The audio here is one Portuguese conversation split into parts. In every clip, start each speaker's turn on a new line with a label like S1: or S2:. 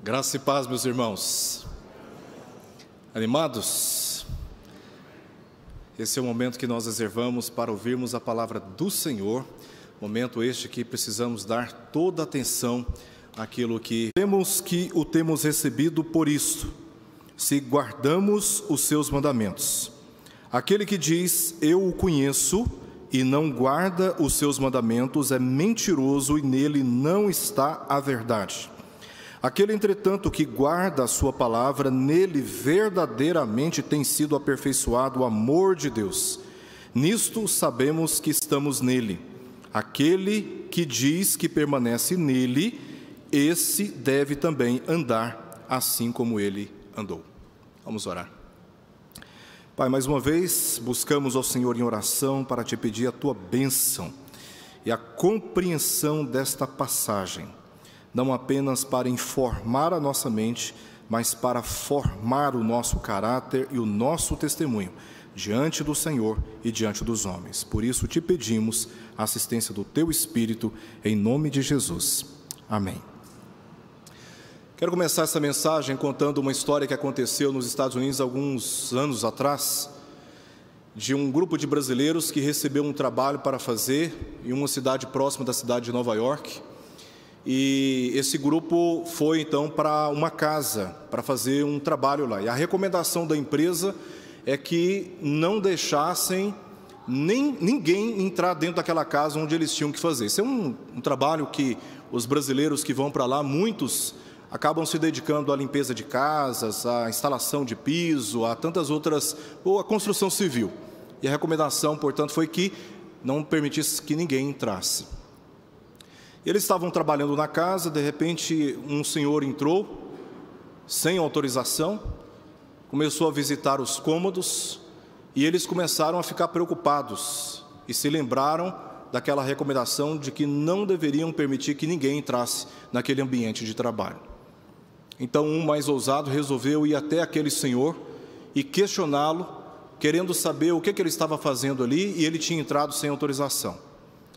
S1: Graça e paz, meus irmãos. Animados? Esse é o momento que nós reservamos para ouvirmos a palavra do Senhor. Momento este que precisamos dar toda atenção àquilo que o temos recebido por isto, se guardamos os seus mandamentos. Aquele que diz, eu o conheço, e não guarda os seus mandamentos, é mentiroso e nele não está a verdade. Aquele, entretanto, que guarda a sua palavra, nele verdadeiramente tem sido aperfeiçoado o amor de Deus. Nisto sabemos que estamos nele. Aquele que diz que permanece nele, esse deve também andar assim como ele andou. Vamos orar. Pai, mais uma vez, buscamos ao Senhor em oração para te pedir a tua bênção e a compreensão desta passagem. Não apenas para informar a nossa mente, mas para formar o nosso caráter e o nosso testemunho diante do Senhor e diante dos homens. Por isso te pedimos a assistência do teu Espírito, em nome de Jesus. Amém. Quero começar essa mensagem contando uma história que aconteceu nos Estados Unidos alguns anos atrás, de um grupo de brasileiros que recebeu um trabalho para fazer em uma cidade próxima da cidade de Nova York. E esse grupo foi então para uma casa para fazer um trabalho lá. E a recomendação da empresa é que não deixassem ninguém entrar dentro daquela casa onde eles tinham que fazer. Esse é um trabalho que os brasileiros que vão para lá, muitos acabam se dedicando à limpeza de casas, à instalação de piso, a tantas outras, ou à construção civil. E a recomendação, portanto, foi que não permitisse que ninguém entrasse. Eles estavam trabalhando na casa, de repente um senhor entrou, sem autorização, começou a visitar os cômodos, e eles começaram a ficar preocupados, e se lembraram daquela recomendação de que não deveriam permitir que ninguém entrasse naquele ambiente de trabalho. Então um mais ousado resolveu ir até aquele senhor e questioná-lo, querendo saber o que ele estava fazendo ali, e ele tinha entrado sem autorização.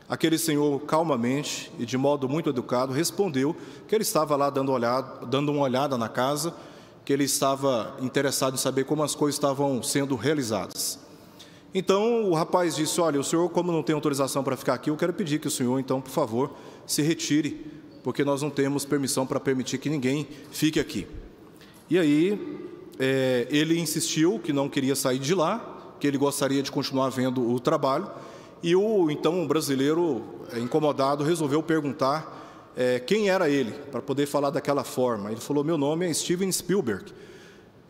S1: Aquele senhor, calmamente e de modo muito educado, respondeu que ele estava lá dando uma olhada na casa, que ele estava interessado em saber como as coisas estavam sendo realizadas. Então o rapaz disse, olha, o senhor, como não tem autorização para ficar aqui, eu quero pedir que o senhor, então, por favor, se retire, porque nós não temos permissão para permitir que ninguém fique aqui. E aí ele insistiu que não queria sair de lá, que ele gostaria de continuar vendo o trabalho. E então o brasileiro, incomodado, resolveu perguntar quem era ele, para poder falar daquela forma. Ele falou, meu nome é Steven Spielberg,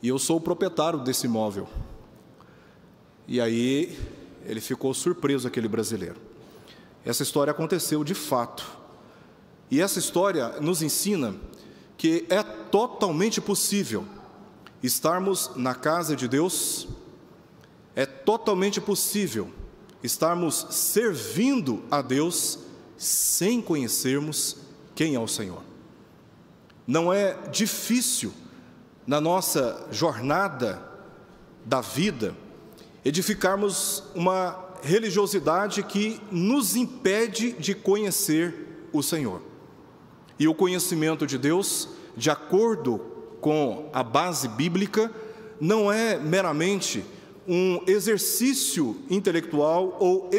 S1: e eu sou o proprietário desse imóvel. E aí ele ficou surpreso, aquele brasileiro. Essa história aconteceu de fato. E essa história nos ensina que é totalmente possível estarmos na casa de Deus, é totalmente possível estarmos servindo a Deus sem conhecermos quem é o Senhor. Não é difícil na nossa jornada da vida edificarmos uma religiosidade que nos impede de conhecer o Senhor. E o conhecimento de Deus, de acordo com a base bíblica, não é meramente um exercício intelectual ou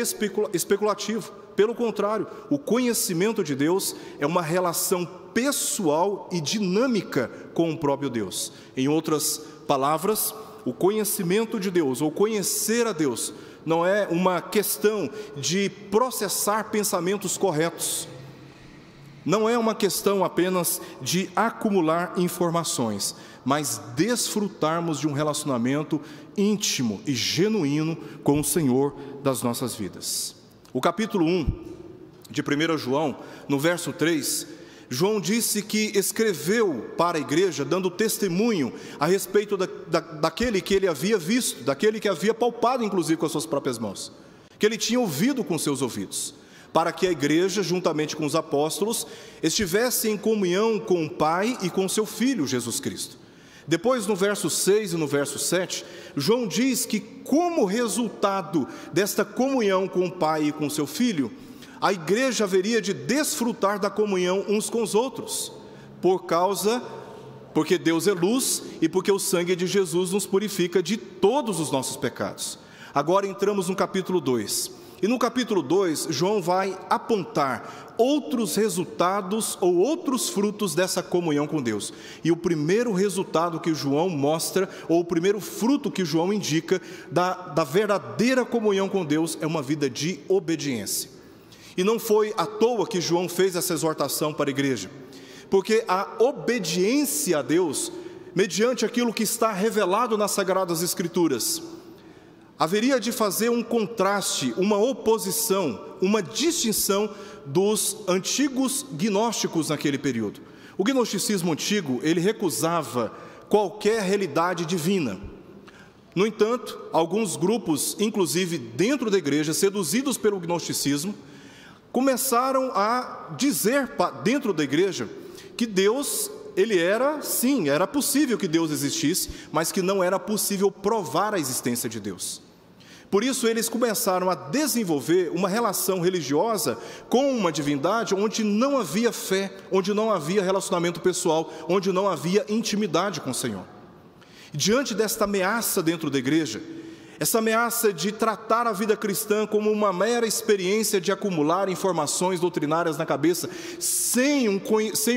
S1: especulativo. Pelo contrário, o conhecimento de Deus é uma relação pessoal e dinâmica com o próprio Deus. Em outras palavras, o conhecimento de Deus, ou conhecer a Deus, não é uma questão de processar pensamentos corretos. Não é uma questão apenas de acumular informações, mas desfrutarmos de um relacionamento íntimo e genuíno com o Senhor das nossas vidas. O capítulo 1 de 1 João, no verso 3, João disse que escreveu para a igreja, dando testemunho a respeito daquele que ele havia visto, daquele que havia palpado, inclusive, com as suas próprias mãos, que ele tinha ouvido com seus ouvidos, para que a igreja, juntamente com os apóstolos, estivesse em comunhão com o Pai e com seu Filho, Jesus Cristo. Depois, no verso 6 e no verso 7, João diz que, como resultado desta comunhão com o Pai e com seu Filho, a igreja haveria de desfrutar da comunhão uns com os outros, por causa porque Deus é luz e porque o sangue de Jesus nos purifica de todos os nossos pecados. Agora entramos no capítulo 2. E no capítulo 2, João vai apontar outros resultados ou outros frutos dessa comunhão com Deus. E o primeiro resultado que João mostra, ou o primeiro fruto que João indica da verdadeira comunhão com Deus, é uma vida de obediência. E não foi à toa que João fez essa exortação para a igreja, porque a obediência a Deus, mediante aquilo que está revelado nas Sagradas Escrituras, haveria de fazer um contraste, uma oposição, uma distinção dos antigos gnósticos naquele período. O gnosticismo antigo, ele recusava qualquer realidade divina. No entanto, alguns grupos, inclusive dentro da igreja, seduzidos pelo gnosticismo, começaram a dizer dentro da igreja que Deus, ele era, sim, era possível que Deus existisse, mas que não era possível provar a existência de Deus. Por isso eles começaram a desenvolver uma relação religiosa com uma divindade onde não havia fé, onde não havia relacionamento pessoal, onde não havia intimidade com o Senhor. Diante desta ameaça dentro da igreja, essa ameaça de tratar a vida cristã como uma mera experiência de acumular informações doutrinárias na cabeça, sem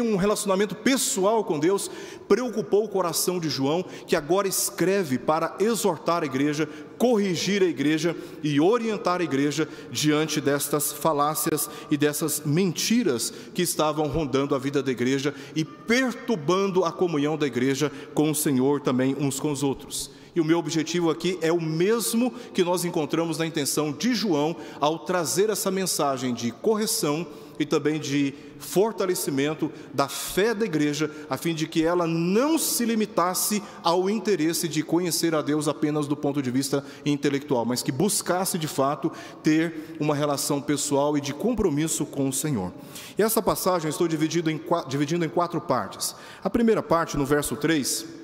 S1: um relacionamento pessoal com Deus, preocupou o coração de João, que agora escreve para exortar a igreja, corrigir a igreja e orientar a igreja diante destas falácias e dessas mentiras que estavam rondando a vida da igreja e perturbando a comunhão da igreja com o Senhor também uns com os outros. E o meu objetivo aqui é o mesmo que nós encontramos na intenção de João ao trazer essa mensagem de correção e também de fortalecimento da fé da igreja, a fim de que ela não se limitasse ao interesse de conhecer a Deus apenas do ponto de vista intelectual, mas que buscasse de fato ter uma relação pessoal e de compromisso com o Senhor. E essa passagem eu estou dividindo em 4 partes. A primeira parte, no verso 3,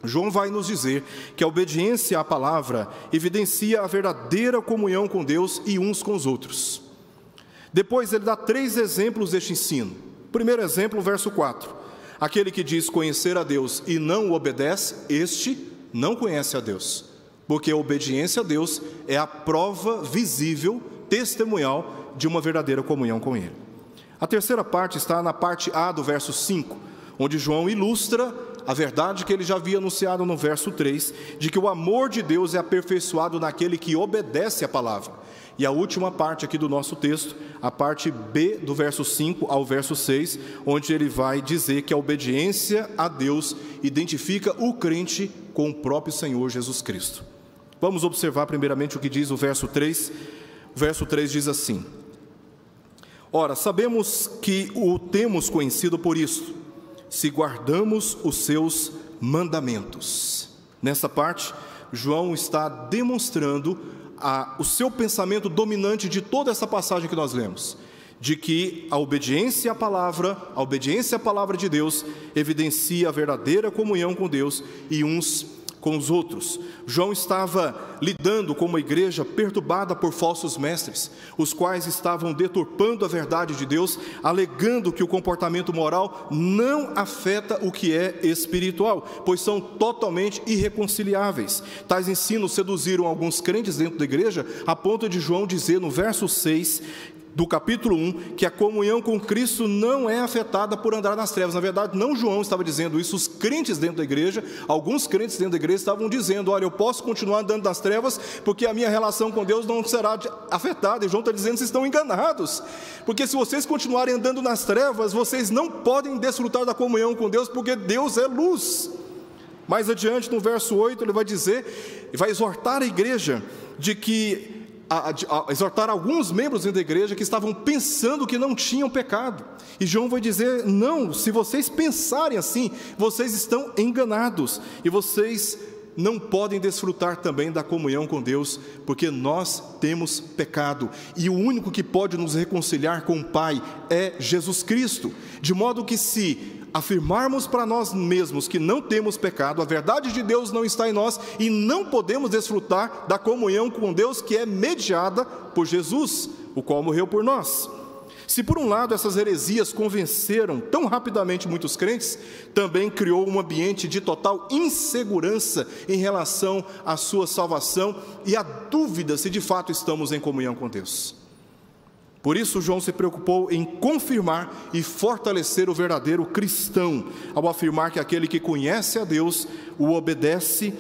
S1: João vai nos dizer que a obediência à palavra evidencia a verdadeira comunhão com Deus e uns com os outros. Depois ele dá 3 exemplos deste ensino. Primeiro exemplo, verso 4. Aquele que diz conhecer a Deus e não o obedece, este não conhece a Deus, porque a obediência a Deus é a prova visível, testemunhal de uma verdadeira comunhão com Ele. A terceira parte está na parte A do verso 5, onde João ilustra a verdade que ele já havia anunciado no verso 3, de que o amor de Deus é aperfeiçoado naquele que obedece a palavra. E a última parte aqui do nosso texto, a parte B do verso 5 ao verso 6, onde ele vai dizer que a obediência a Deus identifica o crente com o próprio Senhor Jesus Cristo. Vamos observar primeiramente o que diz o verso 3. O verso 3 diz assim: ora, sabemos que o temos conhecido por isto, se guardamos os seus mandamentos. Nessa parte, João está demonstrando o seu pensamento dominante de toda essa passagem que nós lemos, de que a obediência à palavra de Deus evidencia a verdadeira comunhão com Deus e uns com os outros. João estava lidando com uma igreja perturbada por falsos mestres, os quais estavam deturpando a verdade de Deus, alegando que o comportamento moral não afeta o que é espiritual, pois são totalmente irreconciliáveis. Tais ensinos seduziram alguns crentes dentro da igreja, a ponto de João dizer no verso 6 do capítulo 1, que a comunhão com Cristo não é afetada por andar nas trevas. Na verdade, não João estava dizendo isso, os crentes dentro da igreja, alguns crentes dentro da igreja estavam dizendo: olha, eu posso continuar andando nas trevas, porque a minha relação com Deus não será afetada. E João está dizendo: vocês estão enganados, porque se vocês continuarem andando nas trevas, vocês não podem desfrutar da comunhão com Deus, porque Deus é luz. Mais adiante, no verso 8, ele vai dizer, vai exortar a igreja de que exortar alguns membros da igreja que estavam pensando que não tinham pecado. E João vai dizer: não, se vocês pensarem assim, vocês estão enganados, e vocês não podem desfrutar também da comunhão com Deus, porque nós temos pecado, e o único que pode nos reconciliar com o Pai é Jesus Cristo. De modo que, se afirmarmos para nós mesmos que não temos pecado, a verdade de Deus não está em nós, e não podemos desfrutar da comunhão com Deus que é mediada por Jesus, o qual morreu por nós. Se por um lado essas heresias convenceram tão rapidamente muitos crentes, também criou um ambiente de total insegurança em relação à sua salvação e a dúvida se de fato estamos em comunhão com Deus. Por isso João se preocupou em confirmar e fortalecer o verdadeiro cristão, ao afirmar que aquele que conhece a Deus o obedece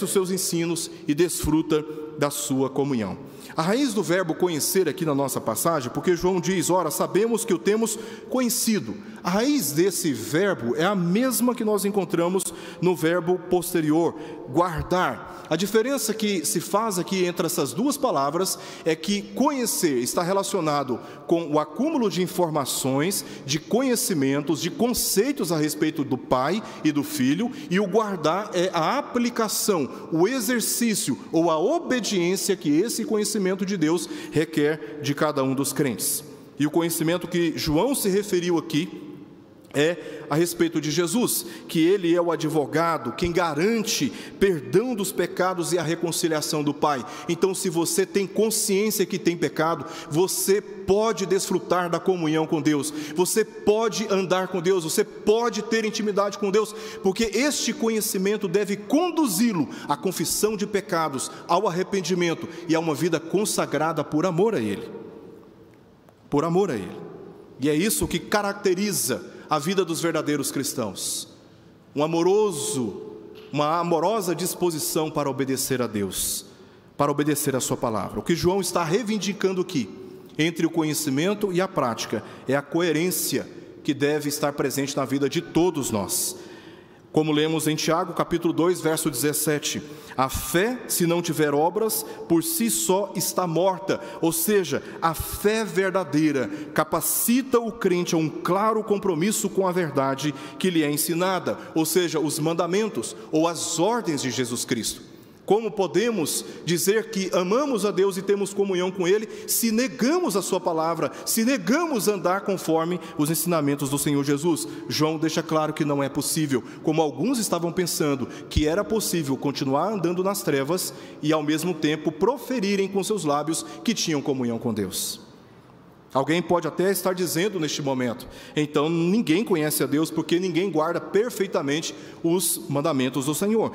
S1: os seus ensinos e desfruta da sua comunhão. A raiz do verbo conhecer aqui na nossa passagem, porque João diz, ora, sabemos que o temos conhecido. A raiz desse verbo é a mesma que nós encontramos no verbo posterior, guardar. A diferença que se faz aqui entre essas duas palavras é que conhecer está relacionado com o acúmulo de informações, de conhecimentos, de conceitos a respeito do Pai e do Filho, e o guardar é a aplicação, o exercício ou a obediência que esse conhecimento de Deus requer de cada um dos crentes. E o conhecimento que João se referiu aqui é a respeito de Jesus, que Ele é o advogado, quem garante perdão dos pecados e a reconciliação do Pai. Então, se você tem consciência que tem pecado, você pode desfrutar da comunhão com Deus, você pode andar com Deus, você pode ter intimidade com Deus, porque este conhecimento deve conduzi-lo à confissão de pecados, ao arrependimento e a uma vida consagrada por amor a Ele. Por amor a Ele. E é isso que caracteriza a vida dos verdadeiros cristãos, uma amorosa disposição para obedecer a Deus, para obedecer a sua palavra. O que João está reivindicando aqui, entre o conhecimento e a prática, é a coerência que deve estar presente na vida de todos nós. Como lemos em Tiago, capítulo 2, verso 17, a fé, se não tiver obras, por si só está morta, ou seja, a fé verdadeira capacita o crente a um claro compromisso com a verdade que lhe é ensinada, ou seja, os mandamentos ou as ordens de Jesus Cristo. Como podemos dizer que amamos a Deus e temos comunhão com Ele, se negamos a sua palavra, se negamos a andar conforme os ensinamentos do Senhor Jesus? João deixa claro que não é possível, como alguns estavam pensando que era possível continuar andando nas trevas e ao mesmo tempo proferirem com seus lábios que tinham comunhão com Deus. Alguém pode até estar dizendo neste momento, então ninguém conhece a Deus porque ninguém guarda perfeitamente os mandamentos do Senhor.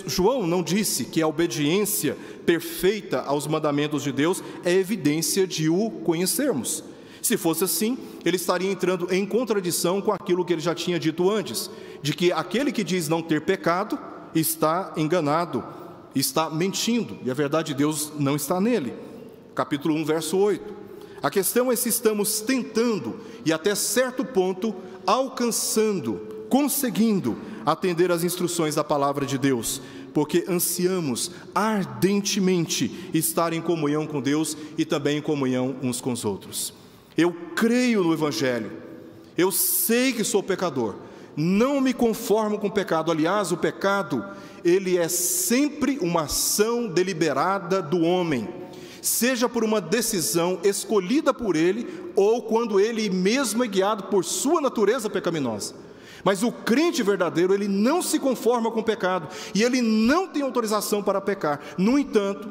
S1: João não disse que a obediência perfeita aos mandamentos de Deus é evidência de o conhecermos. Se fosse assim, ele estaria entrando em contradição com aquilo que ele já tinha dito antes, de que aquele que diz não ter pecado está enganado, está mentindo, e a verdade de Deus não está nele. Capítulo 1, verso 8. A questão é se estamos tentando e até certo ponto alcançando, conseguindo atender às instruções da palavra de Deus, porque ansiamos ardentemente estar em comunhão com Deus e também em comunhão uns com os outros. Eu creio no Evangelho, eu sei que sou pecador, não me conformo com o pecado. Aliás, o pecado, ele é sempre uma ação deliberada do homem, seja por uma decisão escolhida por ele, ou quando ele mesmo é guiado por sua natureza pecaminosa. Mas o crente verdadeiro, ele não se conforma com o pecado, e ele não tem autorização para pecar. No entanto,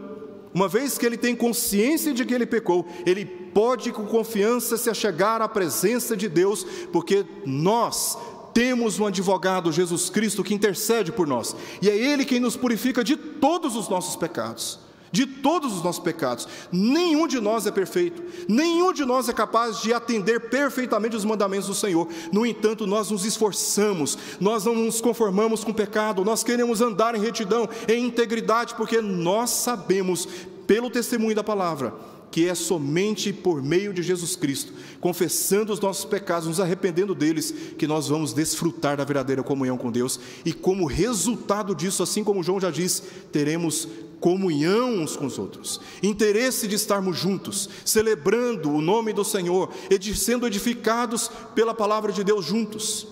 S1: uma vez que ele tem consciência de que ele pecou, ele pode com confiança se achegar à presença de Deus, porque nós temos um advogado, Jesus Cristo, que intercede por nós, e é Ele quem nos purifica de todos os nossos pecados. De todos os nossos pecados. Nenhum de nós é perfeito, nenhum de nós é capaz de atender perfeitamente os mandamentos do Senhor. No entanto, nós nos esforçamos, nós não nos conformamos com o pecado, nós queremos andar em retidão, em integridade, porque nós sabemos, pelo testemunho da palavra, que é somente por meio de Jesus Cristo, confessando os nossos pecados, nos arrependendo deles, que nós vamos desfrutar da verdadeira comunhão com Deus, e como resultado disso, assim como João já disse, teremos comunhão uns com os outros, interesse de estarmos juntos, celebrando o nome do Senhor, sendo edificados pela palavra de Deus juntos,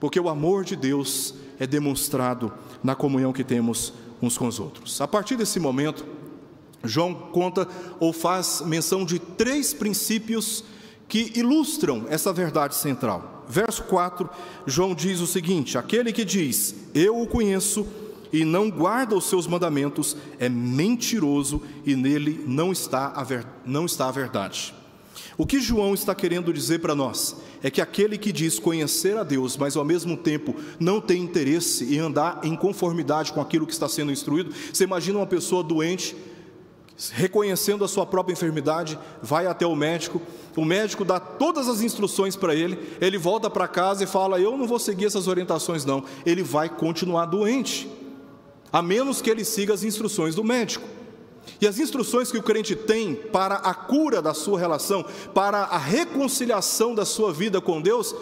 S1: porque o amor de Deus é demonstrado na comunhão que temos uns com os outros. A partir desse momento, João conta ou faz menção de 3 princípios que ilustram essa verdade central. Verso 4, João diz o seguinte: aquele que diz, eu o conheço, e não guarda os seus mandamentos, é mentiroso, e nele não está a verdade. O que João está querendo dizer para nós é que aquele que diz conhecer a Deus, mas ao mesmo tempo não tem interesse em andar em conformidade com aquilo que está sendo instruído. Você imagina uma pessoa doente, reconhecendo a sua própria enfermidade, vai até o médico dá todas as instruções para ele, ele volta para casa e fala: eu não vou seguir essas orientações não. Ele vai continuar doente, a menos que ele siga as instruções do médico. E as instruções que o crente tem para a cura da sua relação, para a reconciliação da sua vida com Deus,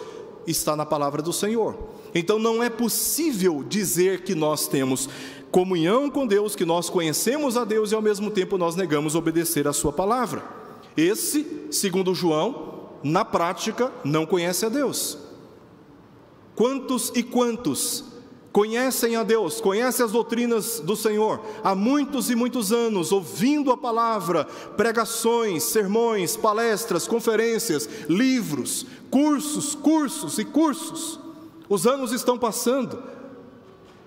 S1: está na palavra do Senhor. Então não é possível dizer que nós temos comunhão com Deus, que nós conhecemos a Deus e ao mesmo tempo nós negamos obedecer a sua palavra. Esse, segundo João, na prática não conhece a Deus. Quantos e quantos conhecem a Deus, conhecem as doutrinas do Senhor, há muitos e muitos anos, ouvindo a palavra, pregações, sermões, palestras, conferências, livros, cursos e cursos. Os anos estão passando,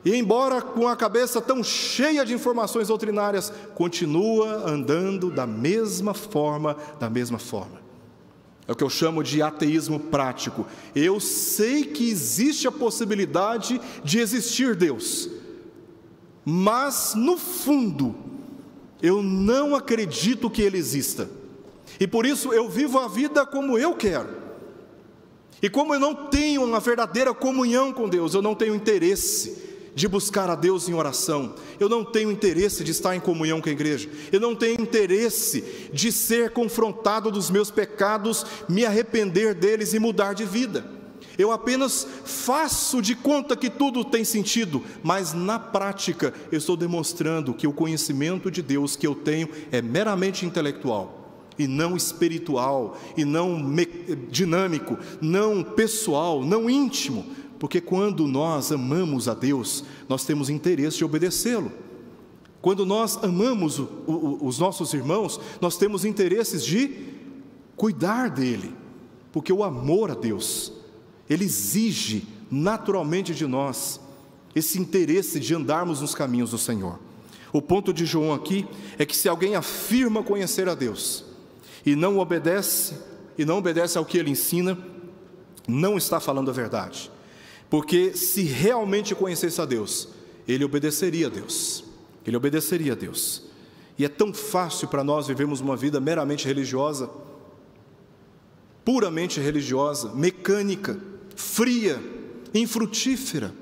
S1: e embora com a cabeça tão cheia de informações doutrinárias, continua andando da mesma forma. É o que eu chamo de ateísmo prático. Eu sei que existe a possibilidade de existir Deus, mas no fundo, eu não acredito que Ele exista. E por isso eu vivo a vida como eu quero. E como eu não tenho uma verdadeira comunhão com Deus, eu não tenho interesse de buscar a Deus em oração, eu não tenho interesse de estar em comunhão com a igreja, eu não tenho interesse de ser confrontado dos meus pecados, me arrepender deles e mudar de vida. Eu apenas faço de conta que tudo tem sentido, mas na prática eu estou demonstrando que o conhecimento de Deus que eu tenho é meramente intelectual, e não espiritual, e não dinâmico, não pessoal, não íntimo. Porque quando nós amamos a Deus, nós temos interesse de obedecê-lo. Quando nós amamos os nossos irmãos, nós temos interesses de cuidar dele. Porque o amor a Deus, ele exige naturalmente de nós esse interesse de andarmos nos caminhos do Senhor. O ponto de João aqui é que se alguém afirma conhecer a Deus e não obedece ao que ele ensina, não está falando a verdade. Porque se realmente conhecesse a Deus, ele obedeceria a Deus. Ele obedeceria a Deus. E é tão fácil para nós vivermos uma vida meramente religiosa, puramente religiosa, mecânica, fria, infrutífera,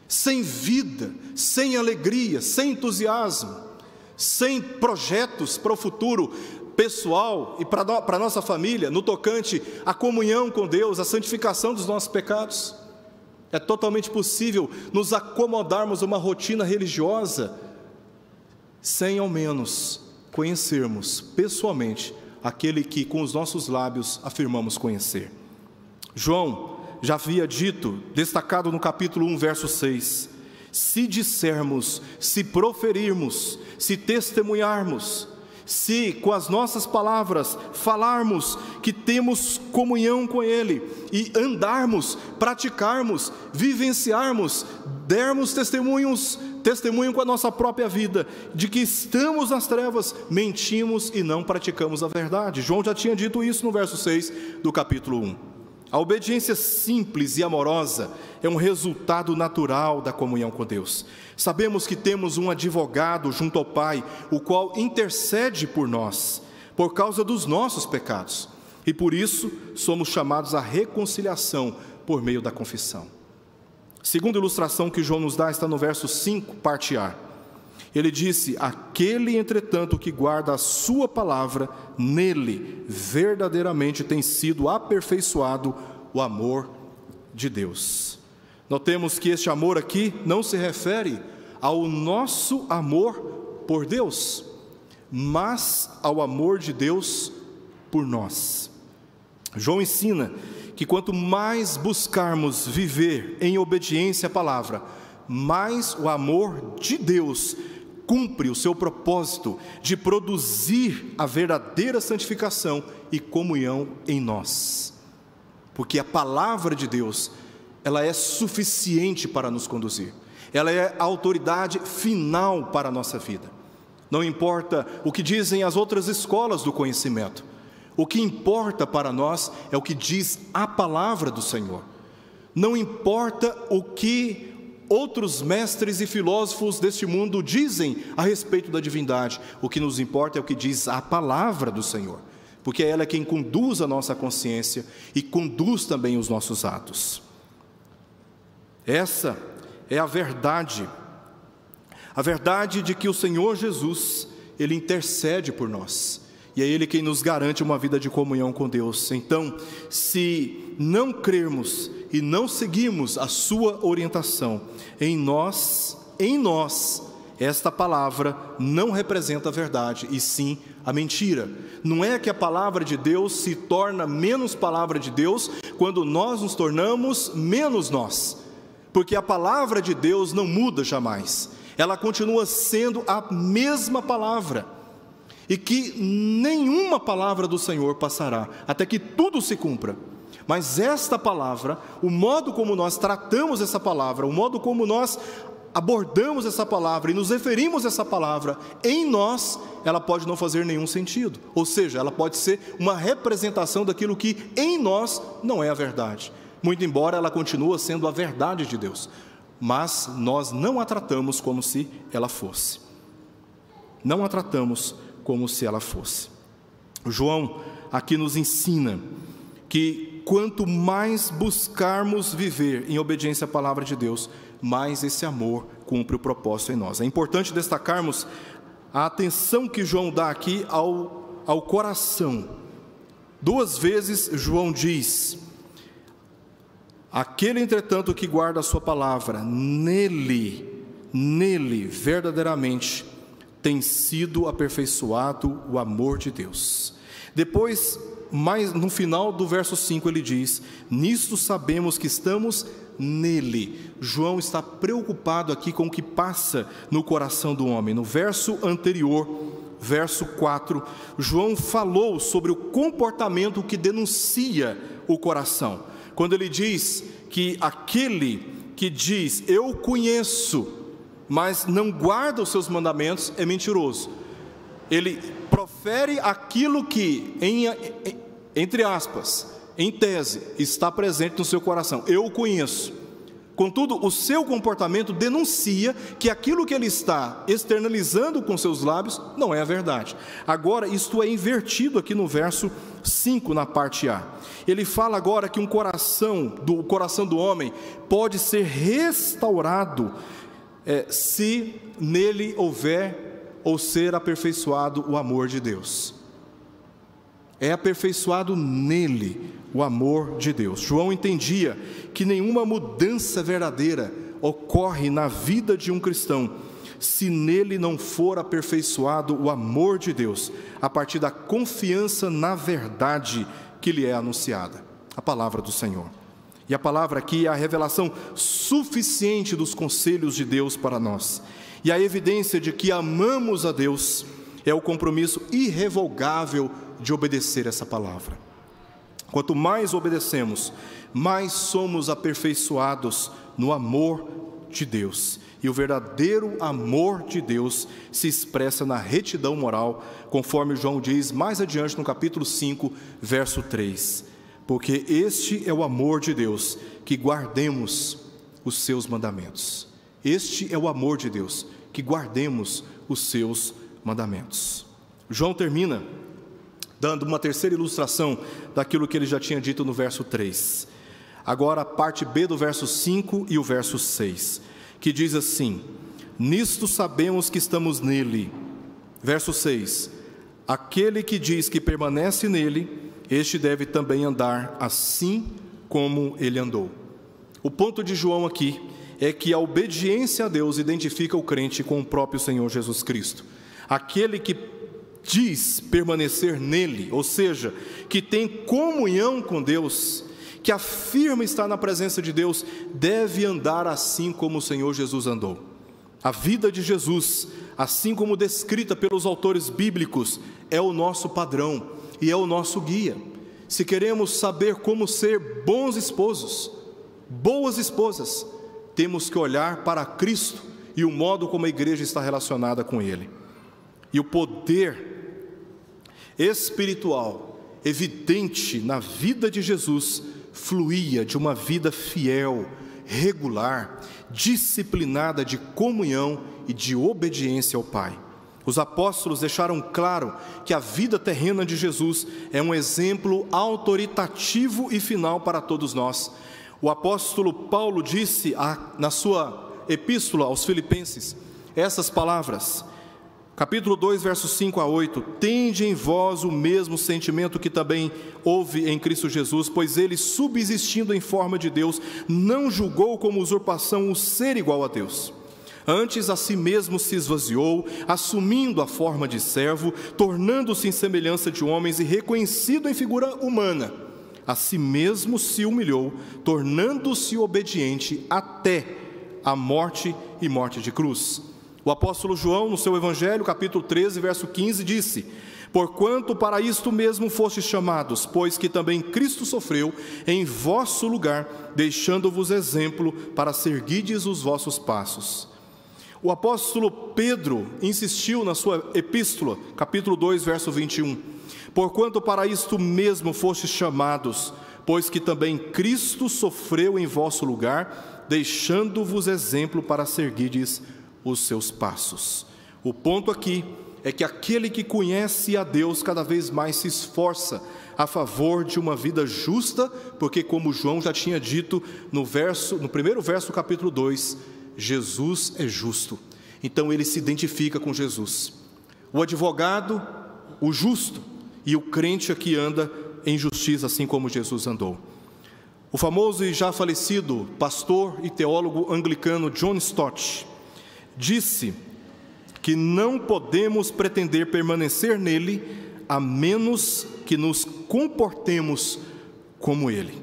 S1: sem vida, sem alegria, sem entusiasmo, sem projetos para o futuro pessoal e para a nossa família, no tocante à comunhão com Deus, à santificação dos nossos pecados. É totalmente possível nos acomodarmos a uma rotina religiosa sem ao menos conhecermos pessoalmente aquele que com os nossos lábios afirmamos conhecer. João já havia dito, destacado no capítulo 1, verso 6, se dissermos, se proferirmos, se testemunharmos, se com as nossas palavras falarmos que temos comunhão com Ele e andarmos, praticarmos, vivenciarmos, dermos testemunho com a nossa própria vida de que estamos nas trevas, mentimos e não praticamos a verdade. João já tinha dito isso no verso 6 do capítulo 1. A obediência simples e amorosa é um resultado natural da comunhão com Deus. Sabemos que temos um advogado junto ao Pai, o qual intercede por nós, por causa dos nossos pecados. E por isso somos chamados à reconciliação por meio da confissão. Segunda ilustração que João nos dá está no verso 5, parte A. Ele disse: aquele, entretanto, que guarda a sua palavra, nele verdadeiramente tem sido aperfeiçoado o amor de Deus. Notemos que este amor aqui não se refere ao nosso amor por Deus, mas ao amor de Deus por nós. João ensina que quanto mais buscarmos viver em obediência à palavra, mais o amor de Deus cumpre o seu propósito de produzir a verdadeira santificação e comunhão em nós. Porque a palavra de Deus, ela é suficiente para nos conduzir. Ela é a autoridade final para a nossa vida. Não importa o que dizem as outras escolas do conhecimento. O que importa para nós é o que diz a palavra do Senhor. Não importa o que outros mestres e filósofos deste mundo dizem a respeito da divindade. O que nos importa é o que diz a palavra do Senhor, porque é ela quem conduz a nossa consciência e conduz também os nossos atos. Essa é a verdade de que o Senhor Jesus, Ele intercede por nós, e é Ele quem nos garante uma vida de comunhão com Deus. Então, se não crermos e não seguirmos a sua orientação, em nós, esta palavra não representa a verdade, e sim a mentira. Não é que a palavra de Deus se torna menos palavra de Deus quando nós nos tornamos menos nós, porque a palavra de Deus não muda jamais, ela continua sendo a mesma palavra, e que nenhuma palavra do Senhor passará, até que tudo se cumpra. Mas esta palavra, o modo como nós tratamos essa palavra, o modo como nós abordamos essa palavra e nos referimos a essa palavra, em nós, ela pode não fazer nenhum sentido, ou seja, ela pode ser uma representação daquilo que em nós não é a verdade, muito embora ela continue sendo a verdade de Deus, mas nós não a tratamos como se ela fosse. Não a tratamos como se ela fosse. João aqui nos ensina que quanto mais buscarmos viver em obediência à palavra de Deus, mais esse amor cumpre o propósito em nós. É importante destacarmos a atenção que João dá aqui ao coração. 2 vezes João diz: aquele, entretanto, que guarda a sua palavra, nele verdadeiramente tem sido aperfeiçoado o amor de Deus. Depois, mais no final do verso 5, ele diz: nisto sabemos que estamos nele. João está preocupado aqui com o que passa no coração do homem. No verso anterior, verso 4, João falou sobre o comportamento que denuncia o coração. Quando ele diz que aquele que diz, eu conheço, mas não guarda os seus mandamentos, é mentiroso. Ele profere aquilo que, entre aspas, em tese, está presente no seu coração. Eu o conheço. Contudo, o seu comportamento denuncia que aquilo que ele está externalizando com seus lábios não é a verdade. Agora, isto é invertido aqui no verso 5, na parte A. Ele fala agora que o coração do homem pode ser restaurado se nele houver ou ser aperfeiçoado o amor de Deus. É aperfeiçoado nele o amor de Deus. João entendia que nenhuma mudança verdadeira ocorre na vida de um cristão se nele não for aperfeiçoado o amor de Deus, a partir da confiança na verdade que lhe é anunciada, a palavra do Senhor. E a palavra aqui é a revelação suficiente dos conselhos de Deus para nós. E a evidência de que amamos a Deus é o compromisso irrevogável de obedecer essa palavra. Quanto mais obedecemos, mais somos aperfeiçoados no amor de Deus. E o verdadeiro amor de Deus se expressa na retidão moral, conforme João diz mais adiante no capítulo 5, verso 3. Porque este é o amor de Deus, que guardemos os seus mandamentos. Este é o amor de Deus, que guardemos os seus mandamentos. João termina dando uma terceira ilustração daquilo que ele já tinha dito no verso 3. Agora a parte B do verso 5 e o verso 6, que diz assim: nisto sabemos que estamos nele. Verso 6, aquele que diz que permanece nele, este deve também andar assim como ele andou. O ponto de João aqui é que a obediência a Deus identifica o crente com o próprio Senhor Jesus Cristo. Aquele que diz permanecer nele, ou seja, que tem comunhão com Deus, que afirma estar na presença de Deus, deve andar assim como o Senhor Jesus andou. A vida de Jesus, assim como descrita pelos autores bíblicos, é o nosso padrão e é o nosso guia. Se queremos saber como ser bons esposos, boas esposas, temos que olhar para Cristo e o modo como a igreja está relacionada com Ele. E o poder espiritual evidente na vida de Jesus fluía de uma vida fiel, regular, disciplinada de comunhão e de obediência ao Pai. Os apóstolos deixaram claro que a vida terrena de Jesus é um exemplo autoritativo e final para todos nós. O apóstolo Paulo disse na sua epístola aos Filipenses essas palavras, capítulo 2, versos 5 a 8: tende em vós o mesmo sentimento que também houve em Cristo Jesus, pois ele, subsistindo em forma de Deus, não julgou como usurpação o ser igual a Deus. Antes a si mesmo se esvaziou, assumindo a forma de servo, tornando-se em semelhança de homens e reconhecido em figura humana. A si mesmo se humilhou, tornando-se obediente até a morte e morte de cruz. O apóstolo João, no seu Evangelho, capítulo 13, verso 15, disse: porquanto para isto mesmo fostes chamados, pois que também Cristo sofreu em vosso lugar, deixando-vos exemplo para seguirdes os vossos passos. O apóstolo Pedro insistiu na sua epístola, capítulo 2, verso 21, porquanto para isto mesmo fostes chamados, pois que também Cristo sofreu em vosso lugar, deixando-vos exemplo para seguirdes os seus passos. O ponto aqui é que aquele que conhece a Deus cada vez mais se esforça a favor de uma vida justa, porque, como João já tinha dito no primeiro verso do capítulo 2, Jesus é justo. Então ele se identifica com Jesus. O advogado, o justo, e o crente aqui anda em justiça, assim como Jesus andou. O famoso e já falecido pastor e teólogo anglicano John Stott disse que não podemos pretender permanecer nele a menos que nos comportemos como ele.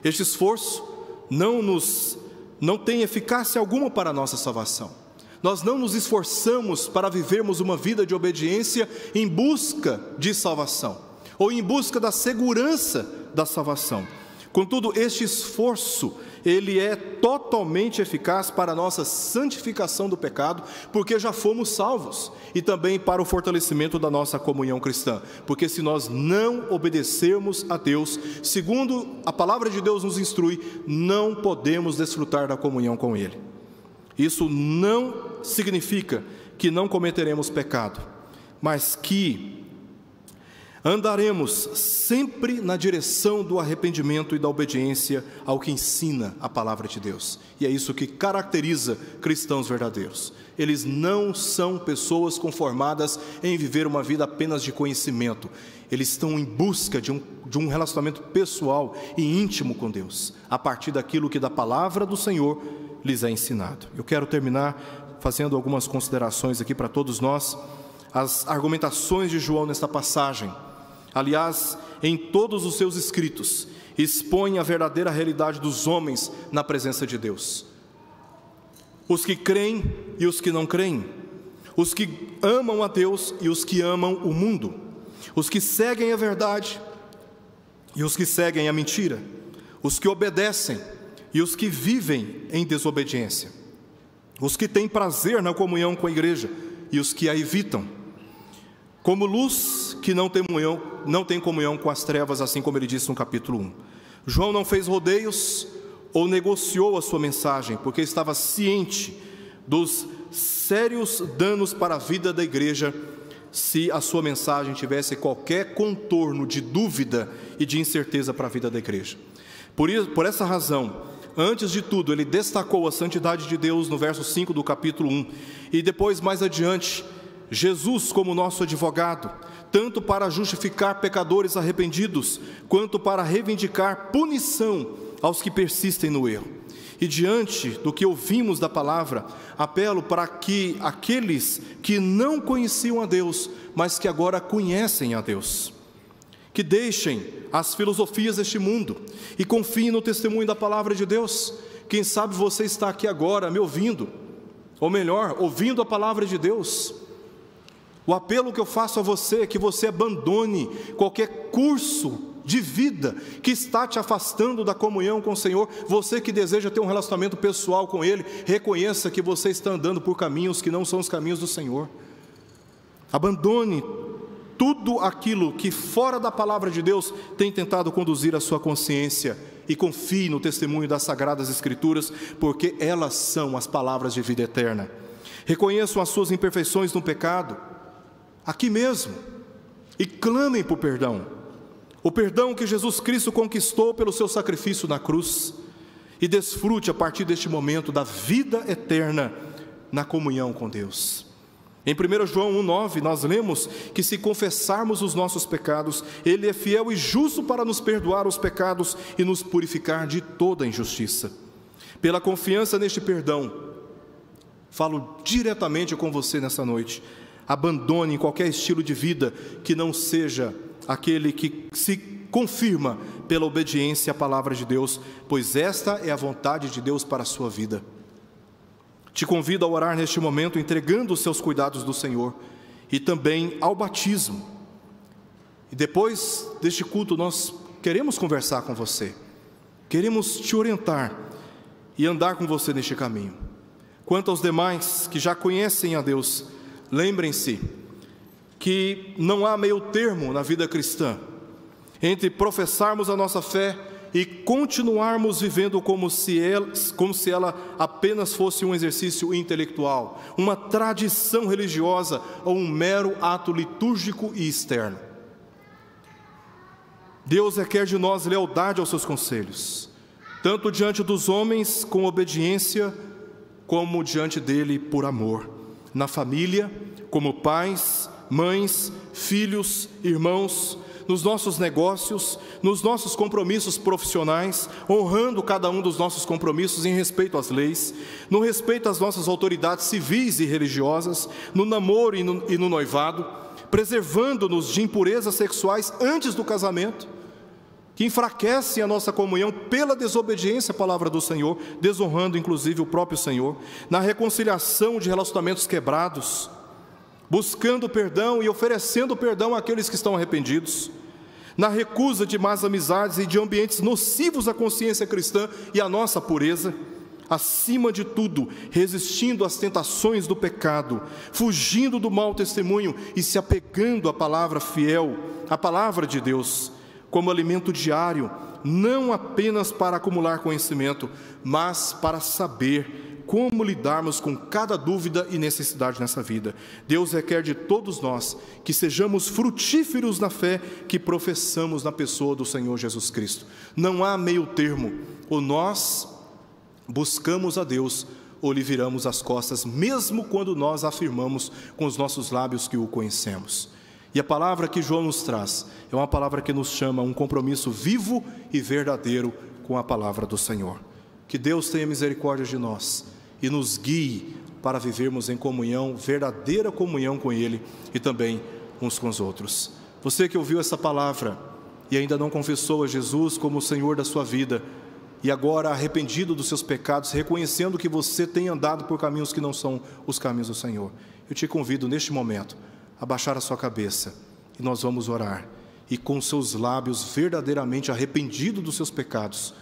S1: Este esforço não tem eficácia alguma para a nossa salvação. Nós não nos esforçamos para vivermos uma vida de obediência em busca de salvação, ou em busca da segurança da salvação. Contudo, este esforço, ele é totalmente eficaz para a nossa santificação do pecado, porque já fomos salvos, e também para o fortalecimento da nossa comunhão cristã, porque se nós não obedecermos a Deus, segundo a palavra de Deus nos instrui, não podemos desfrutar da comunhão com Ele. Isso não significa que não cometeremos pecado, mas que andaremos sempre na direção do arrependimento e da obediência ao que ensina a palavra de Deus. E é isso que caracteriza cristãos verdadeiros. Eles não são pessoas conformadas em viver uma vida apenas de conhecimento. Eles estão em busca de um relacionamento pessoal e íntimo com Deus, a partir daquilo que da palavra do Senhor lhes é ensinado. Eu quero terminar fazendo algumas considerações aqui para todos nós. As argumentações de João nesta passagem, aliás, em todos os seus escritos, expõem a verdadeira realidade dos homens na presença de Deus. Os que creem e os que não creem, os que amam a Deus e os que amam o mundo, os que seguem a verdade e os que seguem a mentira, os que obedecem e os que vivem em desobediência, os que têm prazer na comunhão com a igreja e os que a evitam, como luz que não tem comunhão com as trevas, assim como ele disse no capítulo 1. João não fez rodeios ou negociou a sua mensagem, porque estava ciente dos sérios danos para a vida da igreja se a sua mensagem tivesse qualquer contorno de dúvida e de incerteza para a vida da igreja. Por essa razão, antes de tudo, ele destacou a santidade de Deus no verso 5 do capítulo 1, e depois, mais adiante, Jesus como nosso advogado, tanto para justificar pecadores arrependidos, quanto para reivindicar punição aos que persistem no erro. E diante do que ouvimos da palavra, apelo para que aqueles que não conheciam a Deus, mas que agora conhecem a Deus, que deixem as filosofias deste mundo e confiem no testemunho da palavra de Deus. Quem sabe você está aqui agora me ouvindo, ou melhor, ouvindo a palavra de Deus. O apelo que eu faço a você é que você abandone qualquer curso de vida que está te afastando da comunhão com o Senhor. Você que deseja ter um relacionamento pessoal com Ele, reconheça que você está andando por caminhos que não são os caminhos do Senhor. Abandone tudo aquilo que fora da palavra de Deus tem tentado conduzir a sua consciência, e confie no testemunho das Sagradas Escrituras, porque elas são as palavras de vida eterna. Reconheçam as suas imperfeições no pecado, aqui mesmo, e clamem por perdão. O perdão que Jesus Cristo conquistou pelo seu sacrifício na cruz, e desfrute a partir deste momento da vida eterna na comunhão com Deus. Em 1 João 1,9 nós lemos que se confessarmos os nossos pecados, Ele é fiel e justo para nos perdoar os pecados e nos purificar de toda injustiça. Pela confiança neste perdão, falo diretamente com você nessa noite, abandone qualquer estilo de vida que não seja aquele que se confirma pela obediência à palavra de Deus, pois esta é a vontade de Deus para a sua vida. Te convido a orar neste momento, entregando os seus cuidados do Senhor, e também ao batismo. E depois deste culto nós queremos conversar com você, queremos te orientar e andar com você neste caminho. Quanto aos demais que já conhecem a Deus, lembrem-se que não há meio termo na vida cristã entre professarmos a nossa fé e continuarmos vivendo como se ela apenas fosse um exercício intelectual, uma tradição religiosa ou um mero ato litúrgico e externo. Deus requer de nós lealdade aos seus conselhos, tanto diante dos homens com obediência, como diante dele por amor, na família, como pais, mães, filhos, irmãos, nos nossos negócios, nos nossos compromissos profissionais, honrando cada um dos nossos compromissos em respeito às leis, no respeito às nossas autoridades civis e religiosas, no namoro e no noivado, preservando-nos de impurezas sexuais antes do casamento, que enfraquecem a nossa comunhão pela desobediência à palavra do Senhor, desonrando inclusive o próprio Senhor, na reconciliação de relacionamentos quebrados, buscando perdão e oferecendo perdão àqueles que estão arrependidos, na recusa de más amizades e de ambientes nocivos à consciência cristã e à nossa pureza, acima de tudo, resistindo às tentações do pecado, fugindo do mau testemunho e se apegando à palavra fiel, à palavra de Deus, como alimento diário, não apenas para acumular conhecimento, mas para saber como lidarmos com cada dúvida e necessidade nessa vida. Deus requer de todos nós que sejamos frutíferos na fé que professamos na pessoa do Senhor Jesus Cristo. Não há meio termo, ou nós buscamos a Deus, ou lhe viramos as costas, mesmo quando nós afirmamos com os nossos lábios que o conhecemos. E a palavra que João nos traz é uma palavra que nos chama a um compromisso vivo e verdadeiro com a palavra do Senhor. Que Deus tenha misericórdia de nós e nos guie para vivermos em comunhão, verdadeira comunhão com Ele e também uns com os outros. Você que ouviu essa palavra e ainda não confessou a Jesus como o Senhor da sua vida, e agora arrependido dos seus pecados, reconhecendo que você tem andado por caminhos que não são os caminhos do Senhor, eu te convido neste momento a baixar a sua cabeça e nós vamos orar. E com seus lábios verdadeiramente arrependido dos seus pecados,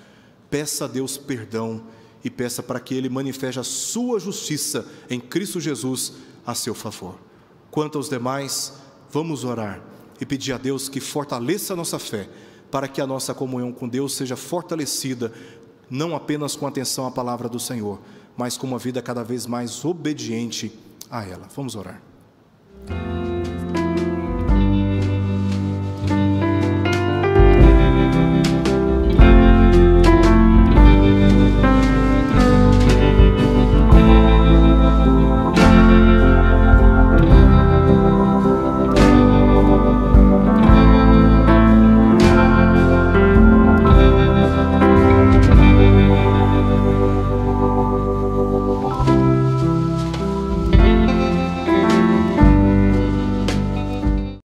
S1: peça a Deus perdão e peça para que Ele manifeste a sua justiça em Cristo Jesus a seu favor. Quanto aos demais, vamos orar e pedir a Deus que fortaleça a nossa fé, para que a nossa comunhão com Deus seja fortalecida, não apenas com atenção à palavra do Senhor, mas com uma vida cada vez mais obediente a ela. Vamos orar.